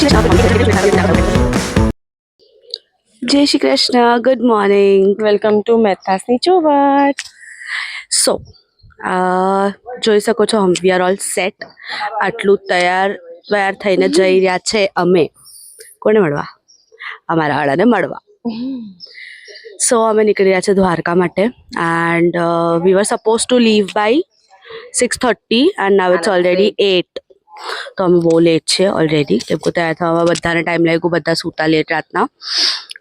જય Shri Krishna, good morning, welcome to મેથાસની ચોવટ. સો જોઈ શકો છો વી આર ઓલ સેટ. આટલું તૈયાર થઈને જઈ રહ્યા છે અમે કોને મળવા? અમારા આળાને મળવા. સો અમે નીકળી રહ્યા છે દ્વારકા માટે and we were suppose to leave by 6:30 and now it's already 8. તો અમે બહુ લેટ છે ઓલરેડી, કેમ કે તૈયાર થવામાં બધાને ટાઈમ લાગ્યો, બધા સૂતા લેટ રાતના.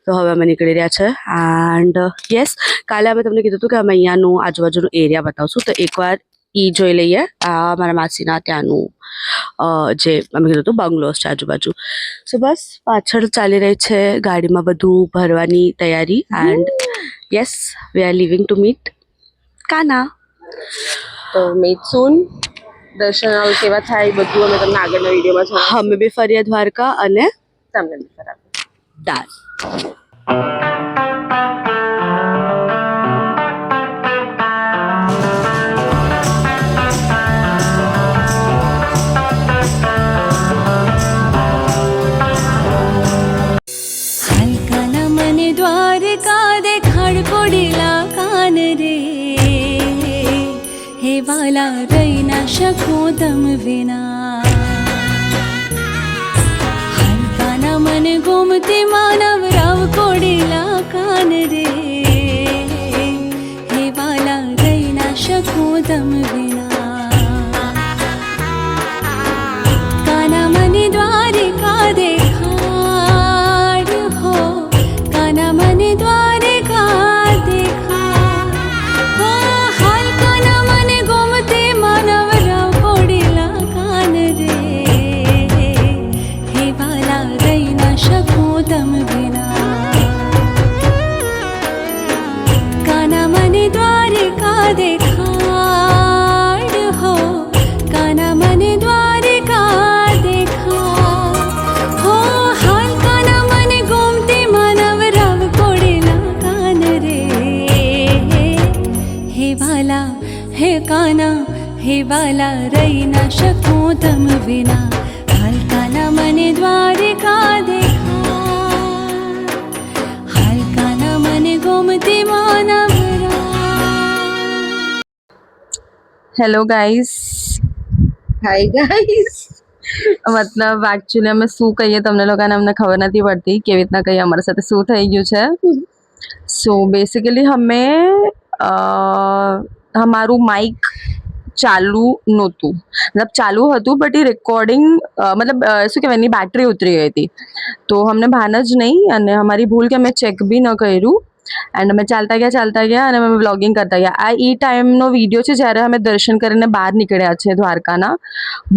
તો હવે અમે નીકળી રહ્યા છે એન્ડ યસ, કાલે અમે તમને કીધું હતું કે અમે અહીંયાનું આજુબાજુનું એરિયા બતાવશું, તો એકવાર એ જોઈ લઈએ. આ મારા માસીના ત્યાંનું જે અમે કીધું હતું બંગલોઝ છે આજુબાજુ. સો બસ પાછળ ચાલી રહી છે ગાડીમાં બધું ભરવાની તૈયારી and yes we are living to meet Kana. તો મીટ સૂન. દર્શન કેવા થાય બધું અમે તમને આગળના વિડીયોમાં છે. અમે બી ફરીએ દ્વારકા અને તમને બી ખરાબ ડાલ. હલકાના મને દ્વારકા દેખાડ કોડીલા કાન રે, હે વાલા રહી ના શકો તમ વિના. હલકાના મને ગોમતી માનવ રાવ કોડીલા કાન રે, હે વાલા રહી ના શકો તમ વિના. કાના મને દ્વારિકા દેખાડ હો, કાના મને દ્વારિકા દેખાડ હો. હાલ કાના મને ગોમતે માનવ રાવ કોડીલા કાન રે, હે વાલા રહી ના શકો તમ વિના. કાના મને દ્વારિકા દેખાડ હો, કાના મને દ્વારિકા દેખાડ હો. હાલ કાના મને ગોમતી માનવ રાવ કોડીલા કાન રે, હે વાલા હે કાના, હે વાલા રહી ના શકો તમ વિના. હાલ કાના મને દ્વારિકા દેખાડ, હાલ કાના મને ગોમતી માનવ રાવ. Hello guys. Hi guys. મતલબ એકચ્યુઅલી અમે શું કહીએ તમને લોકોને અમને ખબર નથી પડતી કેવી રીતના કહીએ અમારા સાથે શું થઈ ગયું છે. સો બેસિકલી અમે અમારું માઇક ચાલુ નહોતું, મતલબ ચાલુ હતું બટ એ રેકોર્ડિંગ મતલબ શું કહેવાય એની બેટરી ઉતરી ગઈ હતી. તો અમને ભાન જ નહીં અને અમારી ભૂલ કે અમે ચેક બી ન કર્યું એન્ડ અમે ચાલતા ગયા અને અમે વ્લોગિંગ કરતા ગયા. આ એ ટાઈમનો વિડીયો છે જ્યારે અમે દર્શન કરીને બહાર નીકળ્યા છે દ્વારકાના.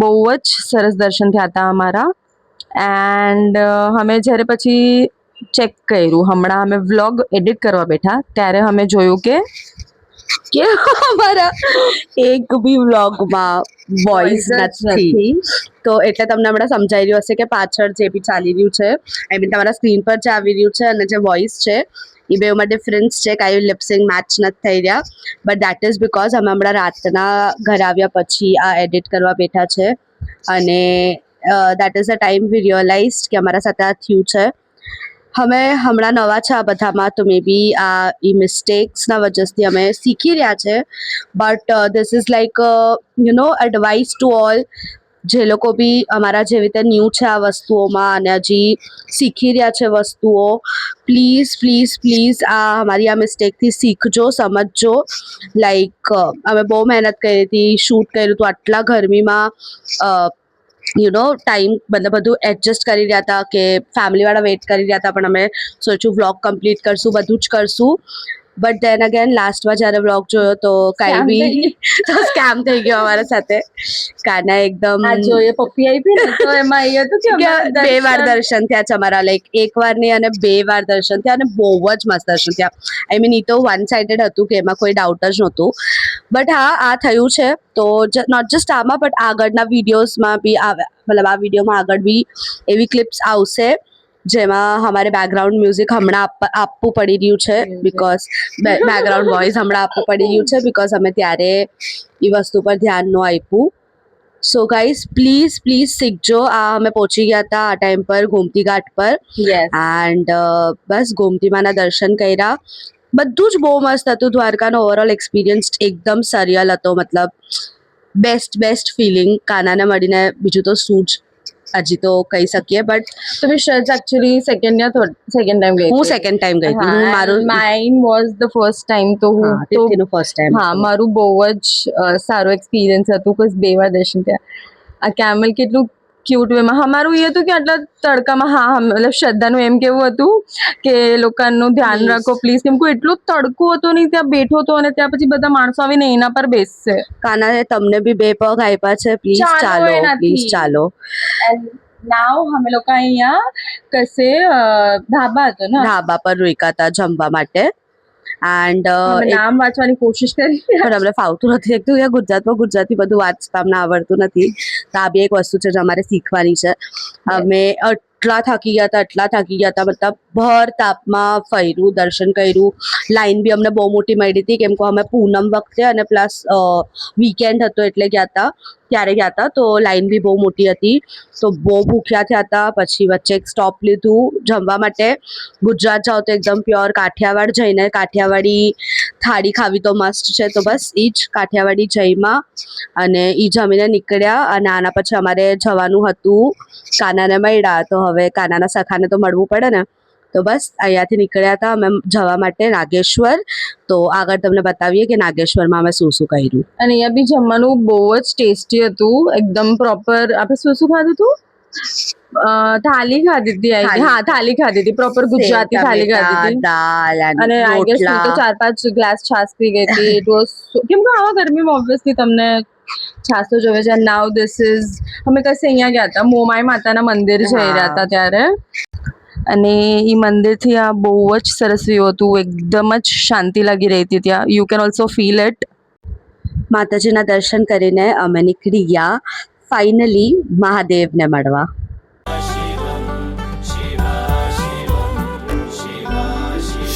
બહુ જ સરસ દર્શન થયા હતા અમારા. એન્ડ અમે જ્યારે પછી ચેક કર્યું, હમણાં અમે વ્લોગ એડિટ કરવા બેઠા ત્યારે અમે જોયું કે અમારા એક બી વ્લોગમાં વોઇસ નથી. તો એટલે તમને હમણાં સમજાઈ રહ્યું હશે કે પાછળ જે બી ચાલી રહ્યું છે, આઈ મીન તમારા સ્ક્રીન પર જે આવી રહ્યું છે અને જે વોઇસ છે એ બેમાં ડિફરન્સ છે. કાંઈ લિપસિંગ મેચ નથી થઈ રહ્યા, બટ દેટ ઇઝ બિકોઝ અમે હમણાં રાતના ઘર આવ્યા પછી આ એડિટ કરવા બેઠા છે અને that is the time we realise કે અમારા સાથે આ થયું છે. અમે હમણાં નવા છે આ બધામાં, તો મે બી આ એ મિસ્ટેક્સના વજહથી અમે શીખી રહ્યા છે. But this is like you know advice to all જે લોકો બી અમારા જેવી રીતે ન્યૂ છે આ વસ્તુઓમાં અને હજી શીખી રહ્યા છે વસ્તુઓ. પ્લીઝ પ્લીઝ પ્લીઝ આ અમારી આ મિસ્ટેકથી શીખજો, સમજજો. લાઈક અમે બહુ મહેનત કરી હતી, શૂટ કર્યું હતું આટલા ગરમીમાં, યુ નો ટાઈમ મતલબ બધું એડજસ્ટ કરી રહ્યા હતા કે ફેમિલીવાળા વેઇટ કરી રહ્યા હતા, પણ અમે સોચ્યું વ્લોગ કમ્પ્લીટ કરશું, બધું જ કરશું. બટ દેન અગેન લાસ્ટમાં જ્યારે વ્લોગ જોયો તો કાંઈ બી સ્કેમ થઈ ગયો અમારા સાથે. કાના એકદમ જોઈએ પપ્પી આવી ને તો એમાં એ હતું કે 2 વાર દર્શન થયા છે અમારા, લાઈક 1 વાર નહીં અને 2 વાર દર્શન થયા અને બહુ જ મસ્ત દર્શન થયા. આઈ મીન એ તો વન સાઇડેડ હતું કે એમાં કોઈ ડાઉટ જ નહોતું. બટ હા આ થયું છે. તો નોટ જસ્ટ આમાં બટ આગળના વિડીયોઝમાં બી મતલબ આ વિડીયોમાં આગળ બી એવી ક્લિપ્સ આવશે જેમાં અમારે બેકગ્રાઉન્ડ મ્યુઝિક હમણાં આપવું પડી રહ્યું છે બિકોઝ બેકગ્રાઉન્ડ વોઇસ હમણાં આપવું પડી રહ્યું છે બિકોઝ અમે ત્યારે એ વસ્તુ પર ધ્યાન ન આપ્યું. સો ગાઈઝ પ્લીઝ શીખજો. આ અમે પહોંચી ગયા હતા આ ટાઈમ પર ગોમતી ઘાટ પર યસ એન્ડ બસ ગોમતી માના દર્શન કર્યા. બધું જ બહુ મસ્ત હતું. દ્વારકાનો ઓવરઓલ એક્સપિરિયન્સ એકદમ સરિયલ હતો. મતલબ બેસ્ટ ફિલિંગ. કાનાને મળીને બીજું તો શું જ હજી તો કહી શકીએ. બટ તમે શર્ટ્સ એકચ્યુઅલી સેકન્ડ ટાઈમ ગઈ હું સેકન્ડ ટાઈમ ગઈ હતી. હું મારું mine was the first time. તો હું તો તિથિનું ફર્સ્ટ ટાઈમ. હા મારું બહુ જ સારો એક્સપિરિયન્સ હતું બિકોઝ બે વાર દર્શન થયા. આ કેમલ કેટલું ક્યુટ વેમાં અમારું એ હતું કે આટલા તડકામાં હા મતલબ શ્રદ્ધાનું એમ કેવું હતું કે લોકોનું ધ્યાન Please. રાખો પ્લીઝ. કેમ કે એટલો તડકો હતો નહીં ત્યાં બેઠો હતો અને ત્યાં પછી બધા માણસો આવીને એના પર બેસશે. કાનાએ તમને બી 2 પગ આપ્યા છે. પ્લીઝ ચાલો ચાલો એનાથી. પ્લીઝ ચાલો. નાવ અમે લોકો અહીંયા કશે ધાબા હતો ને ધાબા પર રોક્યા હતા જમવા માટે એન્ડ અમે નામ વાંચવાની કોશિશ કરી પણ અમને ફાવતું નથી. એક તો અહીંયા ગુજરાતમાં ગુજરાતી બધું વાંચતા અમને આવડતું નથી. તો આ બી એક વસ્તુ છે જે અમારે શીખવાની છે. અમે એટલા થાકી ગયા હતા મતલબ ભર તાપમાં ફર્યું, દર્શન કર્યું. લાઈન બી અમને બહુ મોટી મળી હતી કેમ કે અમે પૂનમ વખતે અને પ્લસ વીકેન્ડ હતો એટલે ત્યારે ગયા હતા. તો લાઈન બી બહુ મોટી હતી. તો બહુ ભૂખ્યા થયા હતા. પછી વચ્ચે એક સ્ટોપ લીધું જમવા માટે. ગુજરાત જાઓ તો એકદમ પ્યોર કાઠિયાવાડ જઈને કાઠિયાવાડી થાળી ખાવી તો મસ્ત છે. તો બસ એ જ કાઠિયાવાડી જઈમાં અને એ જમીને નીકળ્યા. અને આના પછી અમારે જવાનું હતું કાનાને મળ્યા. તો હવે કાનાના સખાને તો મળવું પડે ને. તો બસ અહીંયાથી નીકળ્યા હતા અમે જવા માટે નાગેશ્વર. તો આગળ તમને બતાવીએ કે નાગેશ્વરમાં અમે શું કર્યું. અને અહીંયા બી જમવાનું બહુ જ ટેસ્ટી હતું. એકદમ પ્રોપર. આપણે શું ખાધું હતું? થાળી ખાધી હતી. હા થાળી ખાધી હતી. પ્રોપર ગુજરાતી થાળી ખાધી હતી. દાળ અને આઈ ગેસ હું તો 4-5 ગ્લાસ છાશ પી ગઈ હતી. ઇટ વોઝ કેમ કે આવા ગરમીમાં ઓબ્વિયસલી તમને છાશ તો જોવે છે. નાવ ધીસ ઇઝ અમે કશે અહીંયા ગયા હતા મોમાઈ માતાના મંદિર જઈ રહ્યા હતા ત્યારે. અને એ મંદિરથી આ બહુ જ સરસ વ્યૂ હતું. એકદમ જ શાંતિ લાગી રહી હતી ત્યાં. You can also feel it. માતાજીના દર્શન કરીને અમે નીકળી ગયા ફાઇનલી મહાદેવને મળવા.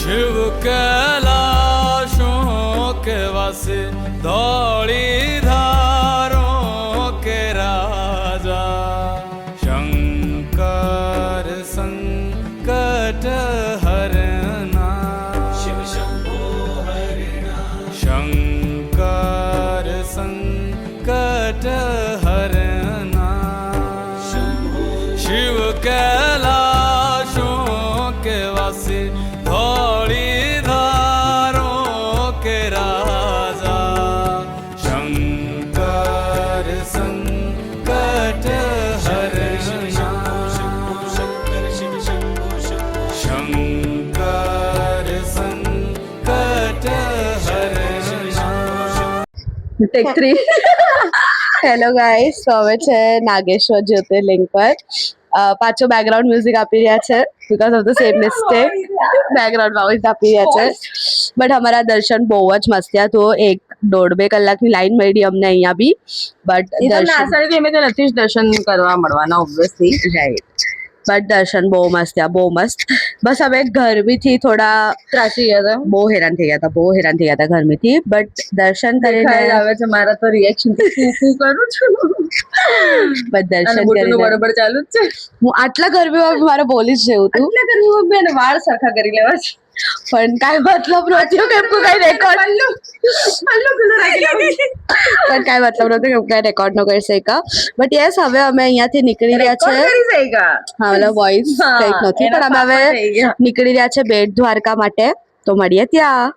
शिव कैलाशों के वासे दौड़ी धारों के राजा शंकर संकट हरना शिव शंभो हरना शंकर संकट हरना शिव कैलाशों के वासी थोड़ी धारों के राजा शंकर संकट हरना शंकर संकट हरना. ટેક 3. હેલો ગાઈસ, તો હવે છે નાગેશ્વર જ્યોતિર્લિંગ પર. પાછો બેકગ્રાઉન્ડ મ્યુઝિક આપી રહ્યા છે because of the same mistake. Background voice આપી રહ્યા છે. બટ અમારા દર્શન બહુ જ મસ્ત થયા. તો 1-1.5-2 કલાકની લાઈન મળી અમને અહીંયા બી. બટ દર્શન અમે તો નથી જ દર્શન કરવા મળવાના ઓબ્વિયસલી. રાઈટ. બટ દર્શન બહુ મસ્ત થયા, બહુ મસ્ત. બસ અમે ગરમીથી થોડા ત્રાસી ગયા હતા. બહુ હેરાન થઈ ગયા હતા ગરમીથી. બટ દર્શન કરીને આવે છે મારા તો રિએક્શન હું કરું છું. બટ દર્શન કરીને બરોબર ચાલુ જ છે. હું આટલા ગરમીમાં મારે બોલી જ જેવું હતું. એટલે કરી બેન વાળ સરખા કરી લેવા છે. પણ કાંઈ મતલબ નહોતું કેમ કે કાંઈ રેકોર્ડ પણ કાંઈ મતલબ નહોતું કેમ કાંઈ રેકોર્ડ ન કરી શક્યા. બટ યસ હવે અમે અહીંયાથી નીકળી રહ્યા છે. હા મતલબ વોઇસ કંઈક નથી પણ અમે હવે નીકળી રહ્યા છે બેટ દ્વારકા માટે. તો મળીએ ત્યાં.